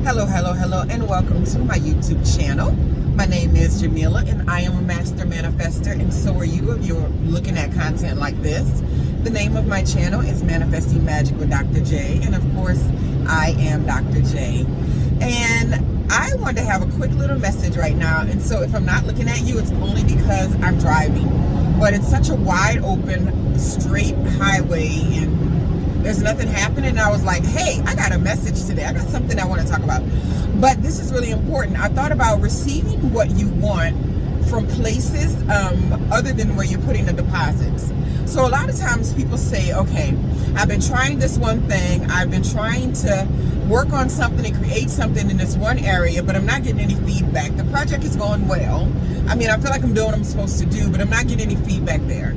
Hello, and welcome to my YouTube channel. My name is Jameelah, and I am a master manifester, and so are you if you're looking at content like this. The name of my channel is Manifesting Magic with Dr. J, and of course, I am Dr. J. And I want to have a quick little message right now, and so if I'm not looking at you, it's only because I'm driving. But it's such a wide open, straight highway, and there's nothing happening. And I was like, hey, I got a message today. I got something I want to talk about. But this is really important. I thought about receiving what you want from places other than where you're putting the deposits. So a lot of times people say, okay, I've been trying this one thing. I've been trying to work on something and create something in this one area, but I'm not getting any feedback. The project is going well. I mean, I feel like I'm doing what I'm supposed to do, but I'm not getting any feedback there.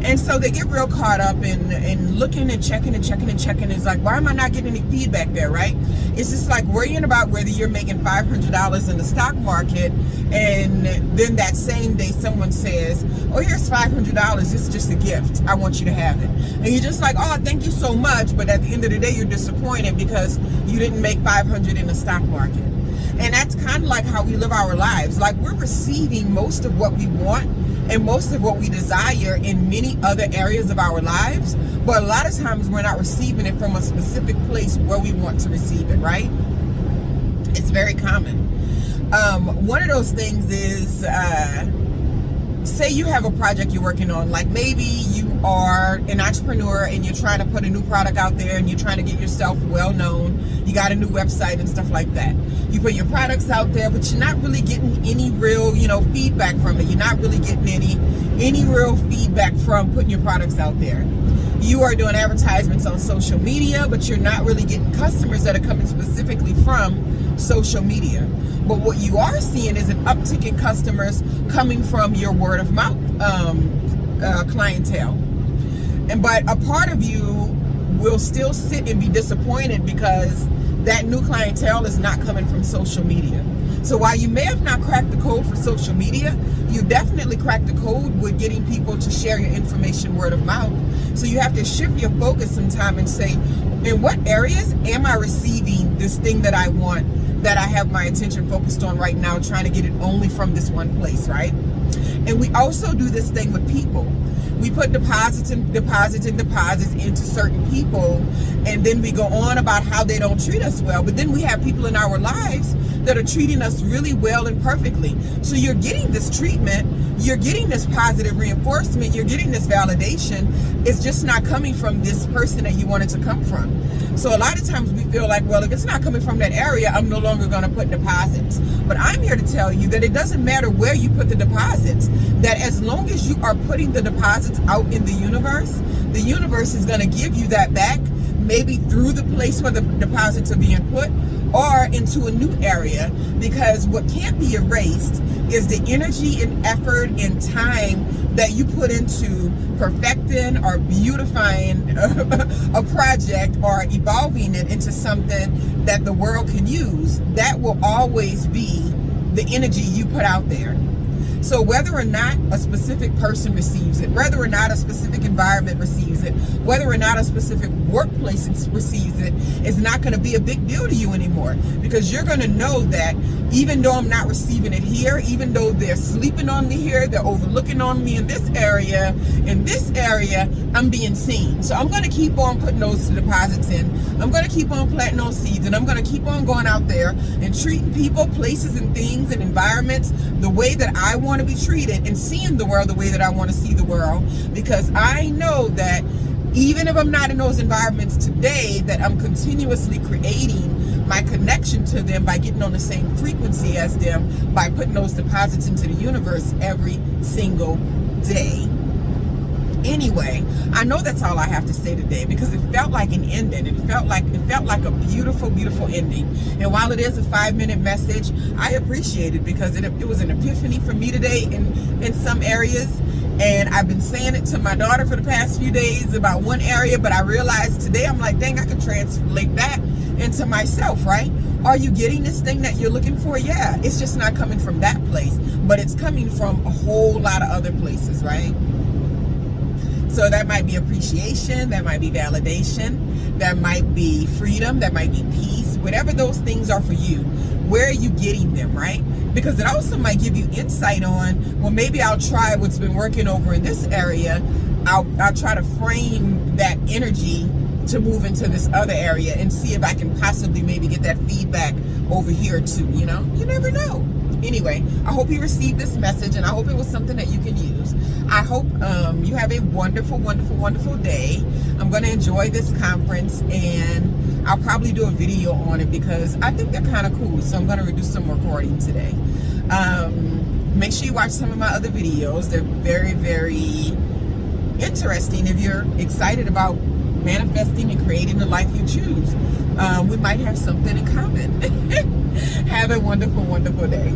And so they get real caught up in looking and checking. It's like, why am I not getting any feedback there, right? It's just like worrying about whether you're making $500 in the stock market, and then that same day someone says, oh, here's $500. It's just a gift. I want you to have it. And you're just like, oh, thank you so much. But at the end of the day, you're disappointed because you didn't make $500 in the stock market. And that's kind of like how we live our lives. Like, we're receiving most of what we want and most of what we desire in many other areas of our lives, but a lot of times we're not receiving it from a specific place where we want to receive it, right? It's very common. One of those things is, say you have a project you're working on, like maybe you are an entrepreneur and you're trying to put a new product out there and you're trying to get yourself well known. You got a new website and stuff like that. You put your products out there, but you're not really getting any real, feedback from it. You're not really getting any real feedback from putting your products out there. You are doing advertisements on social media, but you're not really getting customers that are coming specifically from social media. But what you are seeing is an uptick in customers coming from your word of mouth clientele. But a part of you will still sit and be disappointed because that new clientele is not coming from social media. So while you may have not cracked the code for social media, you definitely cracked the code with getting people to share your information word of mouth. So you have to shift your focus sometime and say, in what areas am I receiving this thing that I want, that I have my attention focused on right now, trying to get it only from this one place, right? And we also do this thing with people. We put deposits into certain people, and then we go on about how they don't treat us well. But then we have people in our lives that are treating us really well and perfectly. So you're getting this treatment, you're getting this positive reinforcement, you're getting this validation. It's just not coming from this person that you want it to come from. So a lot of times we feel like, well, if it's not coming from that area, I'm no longer going to put deposits. But I'm here to tell you that it doesn't matter where you put the deposits, that as long as you are putting the deposits out in the universe is going to give you that back, maybe through the place where the deposits are being put or into a new area. Because what can't be erased is the energy and effort and time that you put into perfecting or beautifying a project or evolving it into something that the world can use. That will always be the energy you put out there. So whether or not a specific person receives it, whether or not a specific environment receives it, whether or not a specific workplace receives it, is not going to be a big deal to you anymore. Because you're going to know that even though I'm not receiving it here, even though they're sleeping on me here, they're overlooking on me in this area, I'm being seen. So I'm going to keep on putting those deposits in. I'm going to keep on planting those seeds, and I'm going to keep on going out there and treating people, places, and things and environments the way that I want to be treated, and seeing the world the way that I want to see the world. Because I know that even if I'm not in those environments today, that I'm continuously creating my connection to them by getting on the same frequency as them, by putting those deposits into the universe every single day. Anyway, I know that's all I have to say today, because it felt like an ending. It felt like a beautiful, beautiful ending. And while it is a 5-minute message, I appreciate it, because it was an epiphany for me today in some areas. And I've been saying it to my daughter for the past few days about one area, but I realized today, I'm like, dang, I could translate that into myself, right? Are you getting this thing that you're looking for? Yeah, it's just not coming from that place, but it's coming from a whole lot of other places, right? So that might be appreciation, that might be validation, that might be freedom, that might be peace, whatever those things are for you, where are you getting them, right? Because it also might give you insight on, well, maybe I'll try what's been working over in this area. I'll try to frame that energy to move into this other area and see if I can possibly maybe get that feedback over here too. You know, you never know. Anyway, I hope you received this message, and I hope it was something that you can use. I hope you have a wonderful, wonderful, wonderful day. I'm going to enjoy this conference, and I'll probably do a video on it because I think they're kind of cool. So I'm going to do some recording today. Make sure you watch some of my other videos. They're very, very interesting if you're excited about manifesting and creating the life you choose. We might have something in common. Have a wonderful, wonderful day.